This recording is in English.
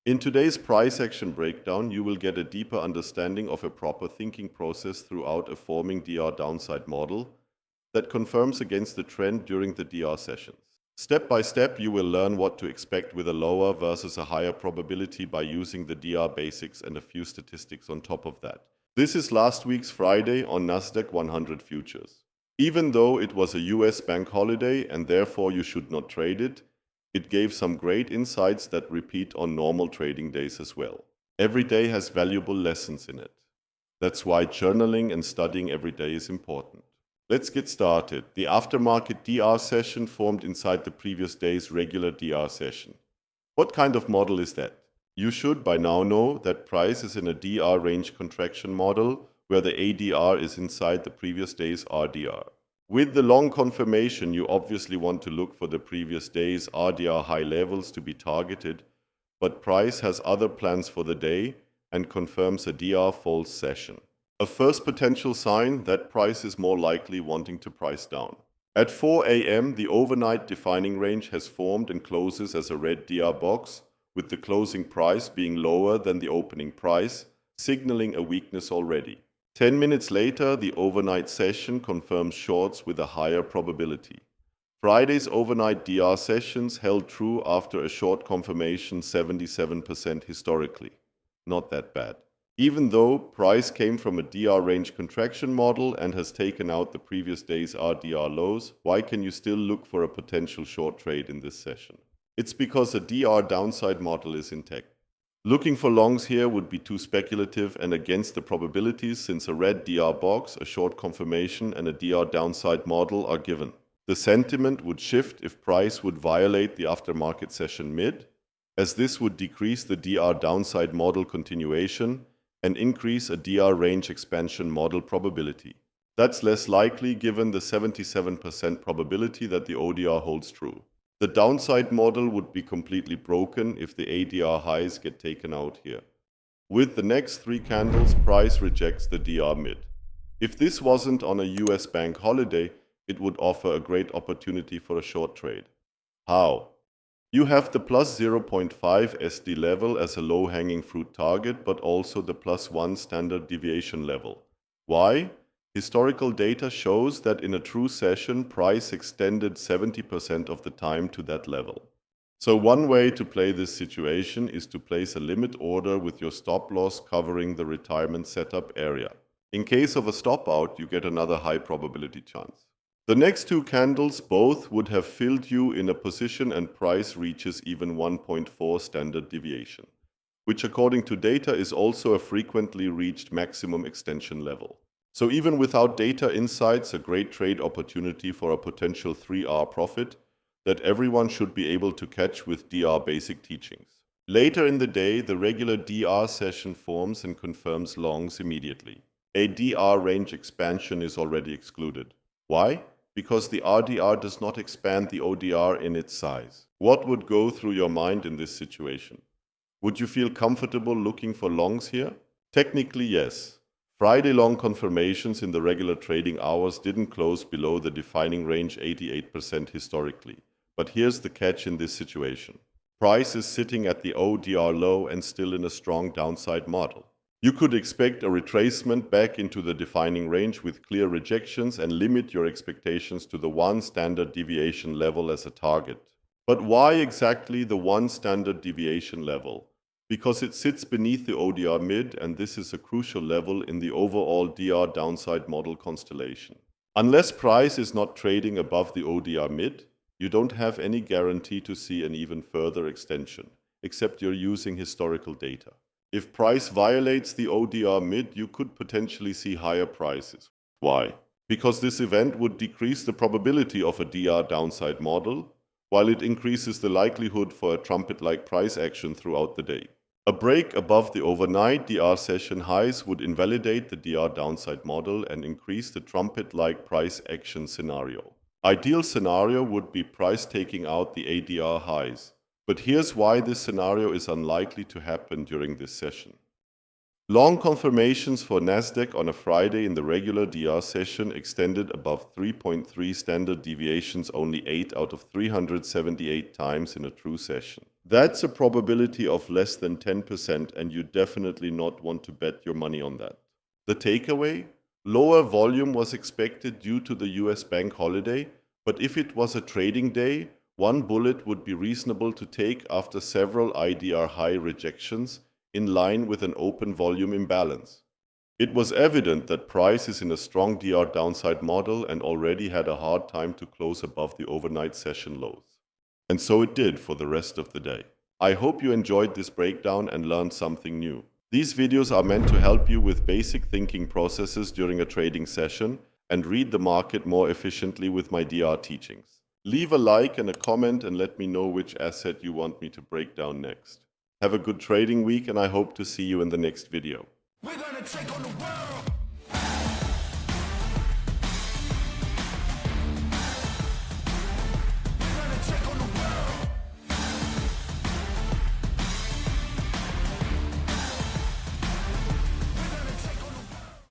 In today's price action breakdown, you will get a deeper understanding of a proper thinking process throughout a forming DR downside model that confirms against the trend during the DR sessions. Step by step, you will learn what to expect with a lower versus a higher probability by using the IDR Basics and a few statistics on top of that. This is last week's Friday on Nasdaq 100 Futures. Even though it was a US bank holiday and therefore you should not trade it, it gave some great insights that repeat on normal trading days as well. Every day has valuable lessons in it. That's why journaling and studying every day is important. Let's get started. The aftermarket DR session formed inside the previous day's regular DR session. What kind of model is that? You should by now know that price is in a DR range contraction model where the ADR is inside the previous day's RDR. With the long confirmation, you obviously want to look for the previous day's RDR high levels to be targeted, but price has other plans for the day and confirms a DR false session. A first potential sign that price is more likely wanting to price down. At 4 a.m., the overnight defining range has formed and closes as a red DR box, with the closing price being lower than the opening price, signaling a weakness already. 10 minutes later, the overnight session confirms shorts with a higher probability. Friday's overnight DR sessions held true after a short confirmation 77% historically. Not that bad. Even though price came from a DR range contraction model and has taken out the previous day's RDR lows, why can you still look for a potential short trade in this session? It's because a DR downside model is intact. Looking for longs here would be too speculative and against the probabilities since a red DR box, a short confirmation and a DR downside model are given. The sentiment would shift if price would violate the aftermarket session mid, as this would decrease the DR downside model continuation and increase a DR range expansion model probability. That's less likely given the 77% probability that the ODR holds true. The downside model would be completely broken if the ADR highs get taken out here. With the next three candles, price rejects the DR mid. If this wasn't on a US bank holiday, it would offer a great opportunity for a short trade. How? You have the plus 0.5 SD level as a low-hanging fruit target, but also the plus 1 standard deviation level. Why? Historical data shows that in a true session, price extended 70% of the time to that level. So one way to play this situation is to place a limit order with your stop loss covering the retirement setup area. In case of a stop out, you get another high probability chance. The next two candles both would have filled you in a position and price reaches even 1.4 standard deviation, which according to data is also a frequently reached maximum extension level. So even without data insights, a great trade opportunity for a potential 3R profit that everyone should be able to catch with DR basic teachings. Later in the day, the regular DR session forms and confirms longs immediately. A DR range expansion is already excluded. Why? Because the RDR does not expand the ODR in its size. What would go through your mind in this situation? Would you feel comfortable looking for longs here? Technically, yes. Friday long confirmations in the regular trading hours didn't close below the defining range 88% historically. But here's the catch in this situation. Price is sitting at the ODR low and still in a strong downside model. You could expect a retracement back into the defining range with clear rejections and limit your expectations to the 1 standard deviation level as a target. But why exactly the 1 standard deviation level? Because it sits beneath the ODR mid, and this is a crucial level in the overall DR downside model constellation. Unless price is not trading above the ODR mid, you don't have any guarantee to see an even further extension, except you're using historical data. If price violates the ODR mid, you could potentially see higher prices. Why? Because this event would decrease the probability of a DR downside model, while it increases the likelihood for a trumpet-like price action throughout the day. A break above the overnight DR session highs would invalidate the DR downside model and increase the trumpet-like price action scenario. Ideal scenario would be price taking out the ADR highs. But here's why this scenario is unlikely to happen during this session. Long confirmations for Nasdaq on a Friday in the regular DR session extended above 3.3 standard deviations only 8 out of 378 times in a true session. That's a probability of less than 10%, and you definitely not want to bet your money on that. The takeaway? Lower volume was expected due to the US bank holiday, but if it was a trading day, one bullet would be reasonable to take after several IDR high rejections in line with an open volume imbalance. It was evident that price is in a strong DR downside model and already had a hard time to close above the overnight session lows. And so it did for the rest of the day. I hope you enjoyed this breakdown and learned something new. These videos are meant to help you with basic thinking processes during a trading session and read the market more efficiently with my DR teachings. Leave a like and a comment and let me know which asset you want me to break down next. Have a good trading week, and I hope to see you in the next video. We're gonna take on the